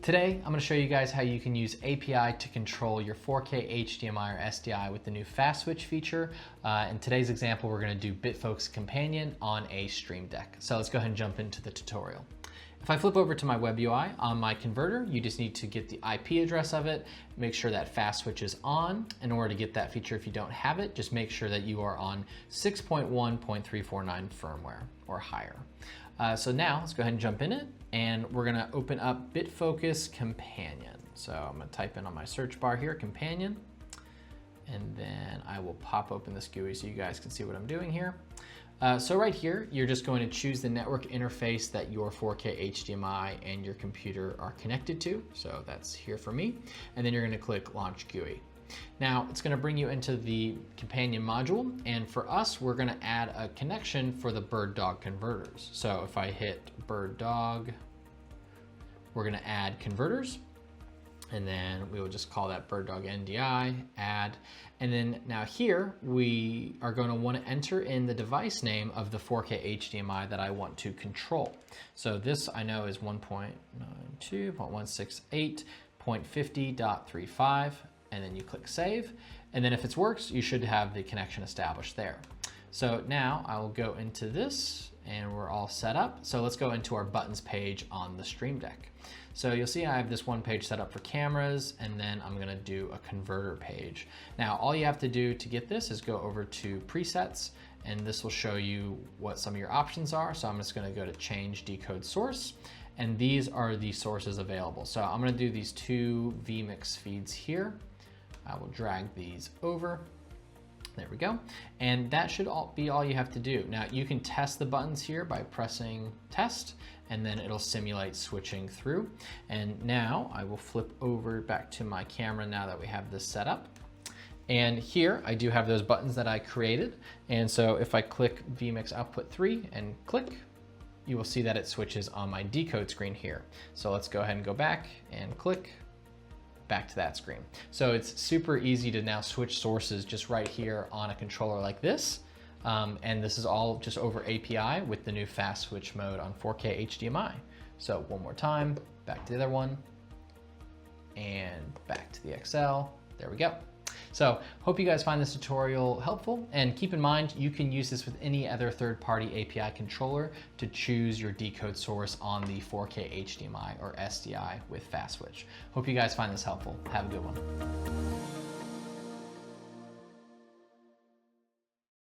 Today, I'm going to show you guys how you can use API to control your 4K HDMI or SDI with the new FastSwitch feature. In today's example, we're going to do BitFocus Companion on a Stream Deck. So let's go ahead and jump into the tutorial. If I flip over to my web UI on my converter, you just need to get the IP address of it, make sure that FastSwitch is on. In order to get that feature, if you don't have it, just make sure that you are on 6.1.349 firmware or higher. So now let's go ahead and jump in it, and we're gonna open up BitFocus Companion. So I'm gonna type in on my search bar here, Companion, and then I will pop open this GUI so you guys can see what I'm doing here. So right here, you're just going to choose the network interface that your 4K HDMI and your computer are connected to. So that's here for me. And then you're gonna click Launch GUI. Now it's gonna bring you into the companion module. And for us, we're gonna add a connection for the BirdDog converters. So if I hit BirdDog, we're gonna add converters. And then we will just call that BirdDog NDI, add. And then now here, we are going to want to enter in the device name of the 4K HDMI that I want to control. So this I know is 1.92.168.50.35, and then you click save. And then if it works, you should have the connection established there. So now I will go into this and we're all set up. So let's go into our buttons page on the Stream Deck. So you'll see I have this one page set up for cameras, and then I'm gonna do a converter page. Now, all you have to do to get this is go over to presets, and this will show you what some of your options are. So I'm just gonna go to change decode source, and these are the sources available. So I'm gonna do these two vMix feeds here. I will drag these over. There we go. And that should be all you have to do. Now you can test the buttons here by pressing test, and then it'll simulate switching through. And now I will flip over back to my camera now that we have this set up. And here I do have those buttons that I created. And so if I click vMix output 3 and click, you will see that it switches on my decode screen here. So let's go ahead and go back and click back to that screen. So it's super easy to now switch sources just right here on a controller like this. And this is all just over API with the new FastSwitch mode on 4K HDMI. So one more time, back to the other one, and back to the XL. There we go. So hope you guys find this tutorial helpful, and keep in mind you can use this with any other third-party API controller to choose your decode source on the 4K HDMI or SDI with FastSwitch. Hope you guys find this helpful. Have a good one.